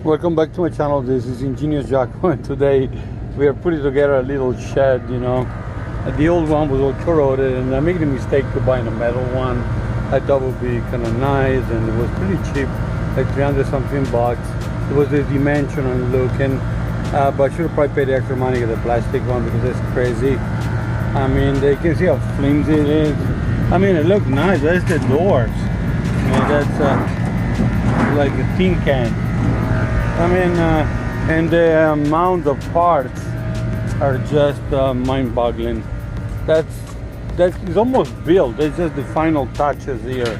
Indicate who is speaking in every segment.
Speaker 1: Welcome back to my channel. This is Ingenious Giacomo, and today we are putting together a little shed. The old one was all corroded, and I made the mistake to buy a metal one. I thought it would be kind of nice, and it was pretty cheap, like 300 something bucks. It was the dimension and looking, but I should have probably paid extra money to get the plastic one because it's crazy. I mean, they can see how flimsy it is. I mean, it looked nice. That's the doors. I mean, that's like a tin can. I mean, and the amount of parts are just mind-boggling. That is almost built. It's just the final touches here.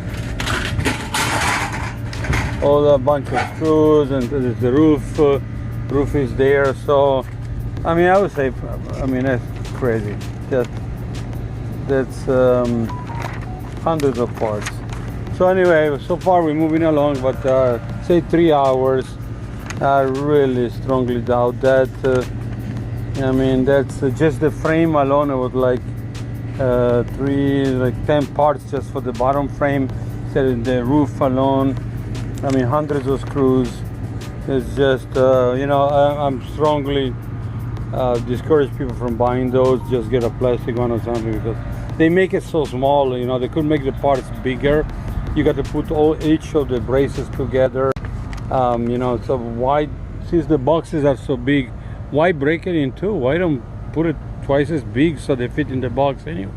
Speaker 1: All a bunch of screws, and the roof. Roof is there. So, I mean, I would say, I mean, that's crazy. That's hundreds of parts. So anyway, so far we're moving along, but say 3 hours. I really strongly doubt that. I mean, that's just the frame alone. It was like 10 parts just for the bottom frame. Instead the roof alone. I mean, hundreds of screws. It's just, I'm strongly discourage people from buying those. Just get a plastic one or something because they make it so small. They could make the parts bigger. You got to put each of the braces together. So why, since the boxes are so big, why break it in two? Why don't put it twice as big so they fit in the box anyway?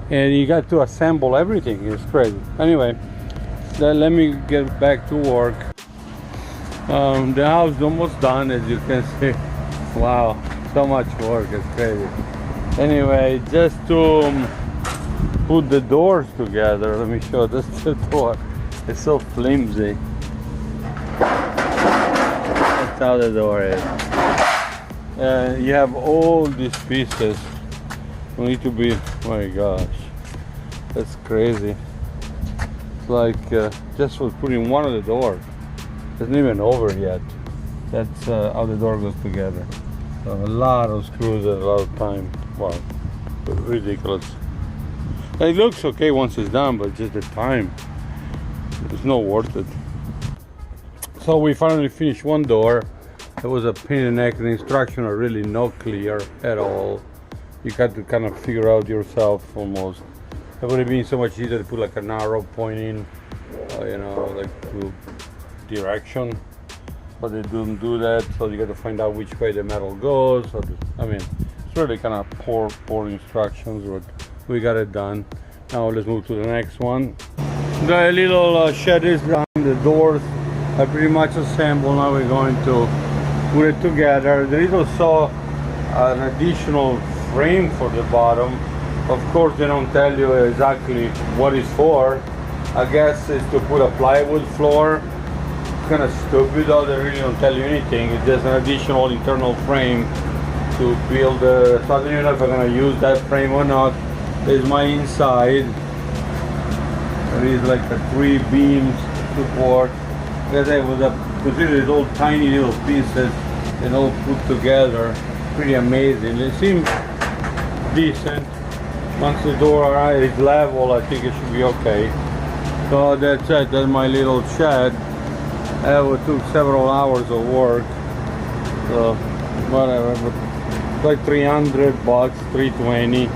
Speaker 1: And you got to assemble everything. It's crazy. Anyway, let me get back to work. The house is almost done, as you can see. Wow, so much work. It's crazy. Anyway, just to put the doors together, let me show this the door. It's so flimsy. That's how the door is. You have all these pieces. You need to be, oh my gosh, that's crazy. It's like just for putting one of the doors. It's not even over yet. That's how the door goes together. So a lot of screws and a lot of time. Wow, ridiculous. It looks okay once it's done, but just the time, it's not worth it. So we finally finished one door. It was a pain in the neck. The instructions are really not clear at all. You got to kind of figure out yourself almost. It would have been so much easier to put like an arrow pointing, like to direction. But they don't do that, so you got to find out which way the metal goes. I mean, it's really kind of poor instructions, but we got it done. Now let's move to the next one. The little shed is done. The doors are pretty much assembled. Now we're going to put it together. There is also an additional frame for the bottom. Of course, they don't tell you exactly what it's for. I guess it's to put a plywood floor. Kind of stupid, though. They really don't tell you anything. It's just an additional internal frame to build. So I don't even know if I'm going to use that frame or not. There's my inside. There is like a 3 beams support. As I was consider these all tiny little pieces and all put together. Pretty amazing. They seem decent. Once the door is level, I think it should be okay. So that's it. That's my little shed. It took several hours of work. So whatever. But like 300 bucks, 320.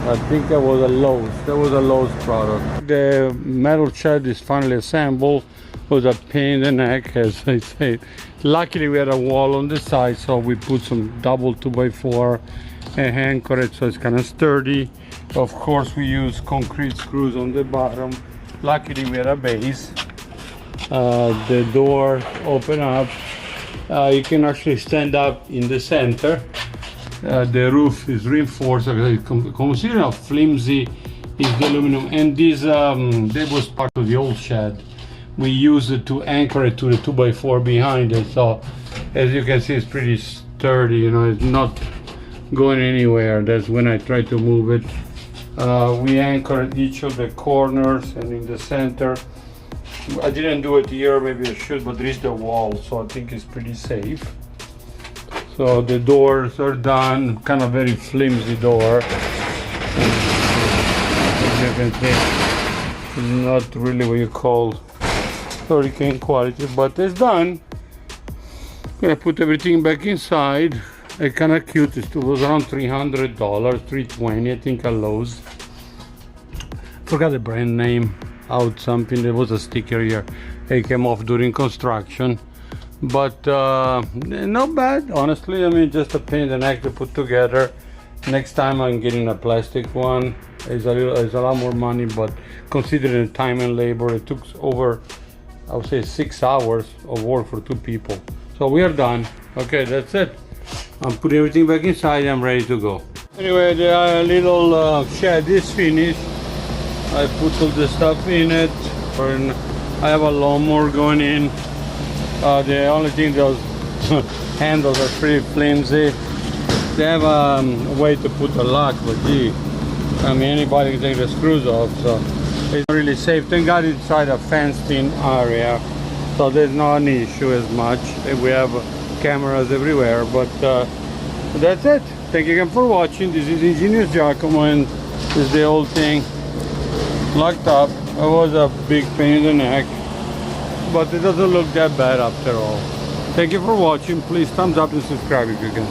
Speaker 1: I think that was a Lowe's. That was a Lowe's product. The metal shed is finally assembled. It was a pain in the neck, as I said. Luckily, we had a wall on the side, so we put some double 2x4 and anchor it so it's kind of sturdy. Of course, we use concrete screws on the bottom. Luckily, we had a base. The door open up. You can actually stand up in the center. The roof is reinforced. Considering how flimsy is the aluminum, and this that was part of the old shed. We use it to anchor it to the 2x4 behind it. So as you can see, it's pretty sturdy. It's not going anywhere. That's when I try to move it. We anchored each of the corners and in the center. I didn't do it here, maybe I should, but there is the wall, so I think it's pretty safe. So the doors are done, kind of very flimsy door. As you can see, it's not really what you call hurricane quality, but it's done. Gonna put everything back inside. It's kind of cute. It was around $300, $320 I think at Lowe's. Forgot the brand name. Out something. There was a sticker here. It came off during construction, but not bad honestly. I mean, just a pain in the neck to put together. Next time I'm getting a plastic one. It's a lot more money, but considering the time and labor, it took over, I would say, 6 hours of work for 2 people. So we are done. Okay, that's it. I'm putting everything back inside. I'm ready to go. Anyway, the little shed is finished. I put all the stuff in it. I have a lawnmower going in. The only thing, those handles are pretty flimsy. They have a way to put a lock, but gee, I mean, anybody can take the screws off, so it's not really safe. Thank God it's inside a fenced-in area, so there's not an issue as much. We have cameras everywhere, but that's it. Thank you again for watching. This is Ingenious Giacomo, and this is the old thing locked up. It was a big pain in the neck, but it doesn't look that bad after all. Thank you for watching. Please thumbs up and subscribe if you can.